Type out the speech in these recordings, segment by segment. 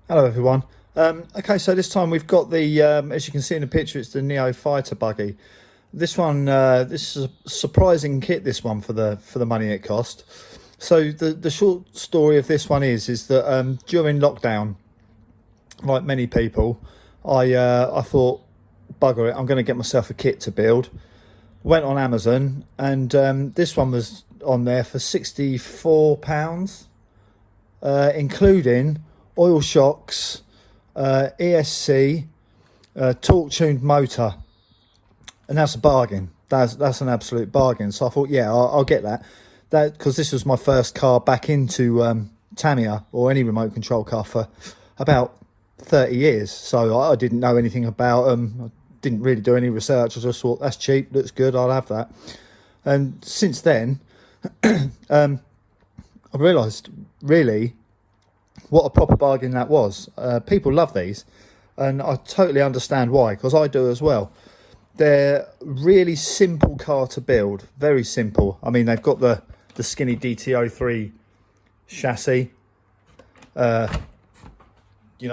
Hello everyone. Okay, so this time we've got the, as you can see in the picture, it's the Neo Fighter buggy. This one, this is a surprising kit. This one for the money it cost. So the short story of this one is that during lockdown, like many people, I thought, bugger it, I'm going to get myself a kit to build. Went on Amazon, and this one was on there for £64, including oil shocks, ESC, torque tuned motor, and that's a bargain. That's an absolute bargain. So I thought, yeah, I'll get that because this was my first car back into Tamiya or any remote control car for about 30 years. So I didn't know anything about them. I didn't really do any research. I just thought, that's cheap, looks good, I'll have that. And since then, I realised really what a proper bargain that was. People love these, and I totally understand why, because I do as well. They're really simple car to build, very simple. I mean, they've got the skinny DT-03 chassis, you know,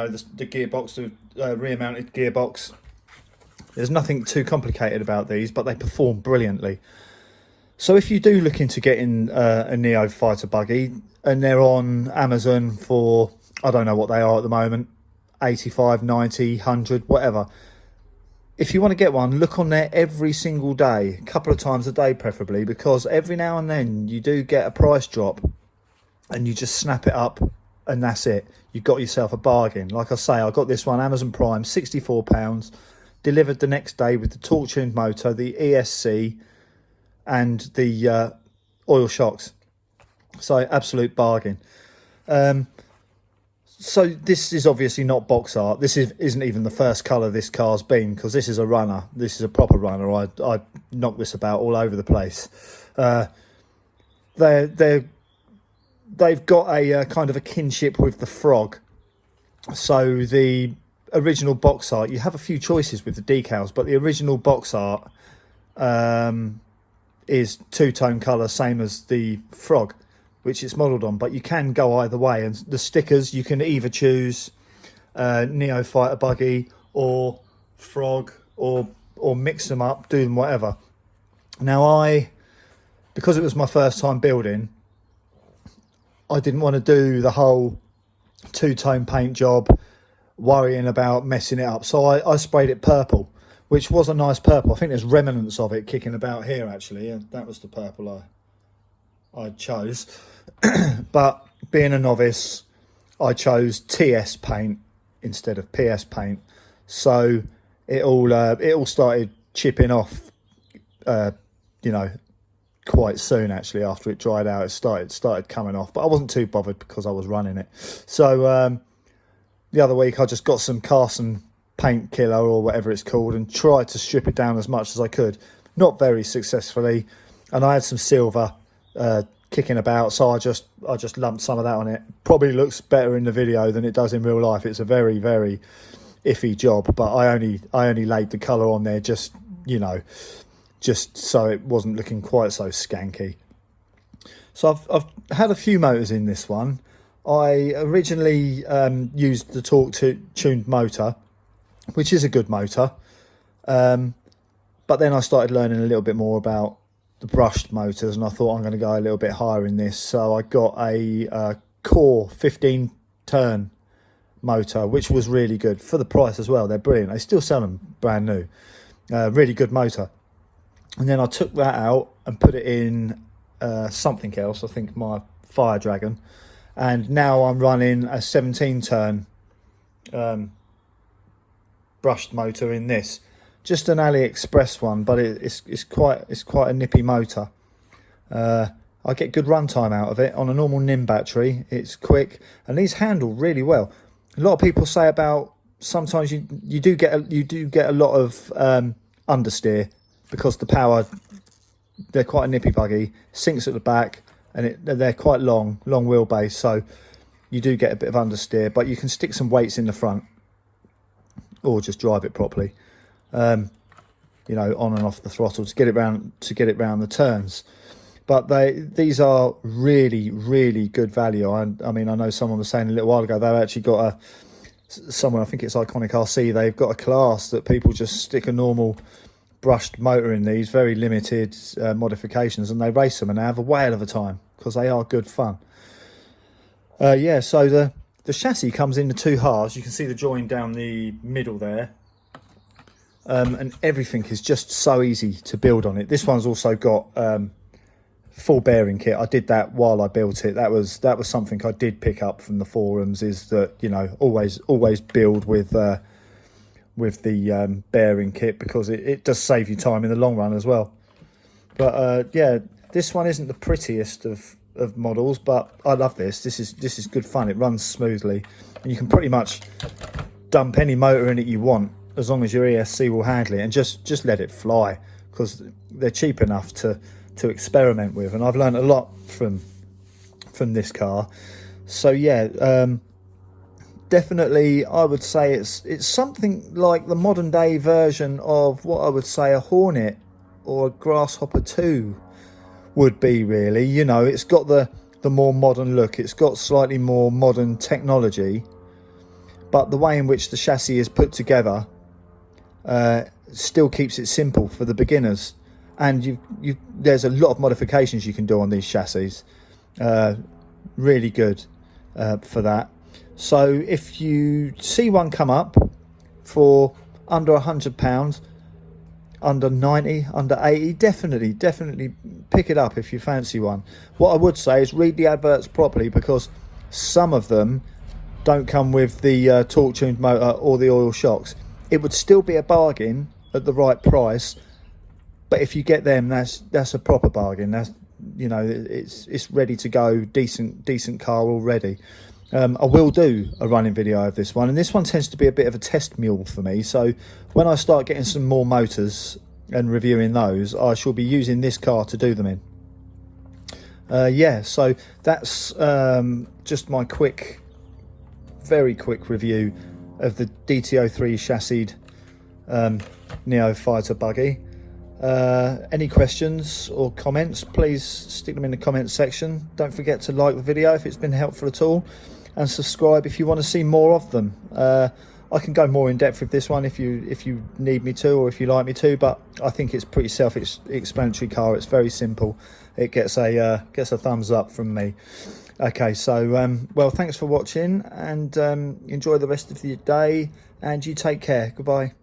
the gearbox, the rear mounted gearbox. There's nothing too complicated about these, but they perform brilliantly. So if you do look into getting a Neo Fighter buggy, and they're on Amazon for, I don't know what they are at the moment, 85, 90, 100, whatever. If you want to get one, look on there every single day, a couple of times a day preferably, because every now and then you do get a price drop and you just snap it up and that's it. You've got yourself a bargain. Like I say, I got this one, Amazon Prime, £64, delivered the next day with the torque tuned motor, the ESC, and the oil shocks. So absolute bargain. So this is obviously not box art. This isn't even the first colour this car's been, because this is a runner. This is a proper runner. I knocked this about all over the place. They've got a kind of a kinship with the Frog. So the original box art, you have a few choices with the decals, but the original box art is two-tone colour, same as the Frog, which it's modelled on, but you can go either way. And the stickers, you can either choose Neo Fighter buggy or Frog, or mix them up, do them whatever. Now because it was my first time building, I didn't want to do the whole two-tone paint job, worrying about messing it up. So I sprayed it purple, which was a nice purple. I think there's remnants of it kicking about here actually, and that was the purple I chose. But being a novice, I chose TS paint instead of PS paint, so it all started chipping off, you know, quite soon actually. After it dried out, it started coming off, but I wasn't too bothered because I was running it. So the other week I just got some Carson paint killer or whatever it's called and tried to strip it down as much as I could, not very successfully, and I had some silver kicking about, so I just lumped some of that on it. Probably looks better in the video than it does in real life. It's a very, very iffy job, but I only laid the colour on there just, you know, just so it wasn't looking quite so skanky. So I've had a few motors in this one. I originally used the torque tuned motor, which is a good motor, but then I started learning a little bit more about the brushed motors, and I thought I'm going to go a little bit higher in this. So I got a core 15 turn motor, which was really good for the price as well. They're brilliant. They still sell them brand new. Really good motor. And then I took that out and put it in something else, I think my Fire Dragon, and now I'm running a 17 turn brushed motor in this. Just an AliExpress one, but it's quite a nippy motor. I get good runtime out of it on a normal NIM battery. It's quick, and these handle really well. A lot of people say about sometimes you do get a lot of understeer because the power, they're quite a nippy buggy, sinks at the back, and they're quite long wheelbase, so you do get a bit of understeer, but you can stick some weights in the front or just drive it properly. You know, on and off the throttle to get it round the turns. But these are really, really good value. I mean, I know someone was saying a little while ago they've actually got somewhere, I think it's Iconic RC, they've got a class that people just stick a normal brushed motor in these, very limited modifications, and they race them and they have a whale of a time because they are good fun. Yeah, so the chassis comes into two halves. You can see the join down the middle there, and everything is just so easy to build on it. This one's also got full bearing kit. I did that while I built it. That was something I did pick up from the forums, is that, you know, always build with the bearing kit, because it does save you time in the long run as well. But yeah, this one isn't the prettiest of models, but I love this. This is good fun. It runs smoothly, and you can pretty much dump any motor in it you want, as long as your ESC will handle it, and just let it fly, because they're cheap enough to experiment with. And I've learned a lot from this car. So yeah, definitely I would say it's something like the modern day version of what I would say a Hornet or a Grasshopper 2 would be, really. You know, it's got the more modern look, it's got slightly more modern technology, but the way in which the chassis is put together still keeps it simple for the beginners. And there's a lot of modifications you can do on these chassis, really good for that. So if you see one come up for under £100, under 90, under 80, definitely pick it up if you fancy one. What I would say is read the adverts properly, because some of them don't come with the torque tuned motor or the oil shocks. It would still be a bargain at the right price, but if you get them, that's a proper bargain. That's, you know, it's ready to go, decent car already. I will do a running video of this one, and this one tends to be a bit of a test mule for me. So when I start getting some more motors and reviewing those, I shall be using this car to do them in. Yeah, so that's just my very quick review of the DT-03 chassis Neo Fighter buggy. Any questions or comments, please stick them in the comments section. Don't forget to like the video if it's been helpful at all, and subscribe if you want to see more of them. I can go more in depth with this one if you need me to, or if you like me to, but I think it's pretty self-explanatory car. It's very simple. It gets a thumbs up from me. Okay, so well, thanks for watching, and enjoy the rest of your day, and you take care. Goodbye.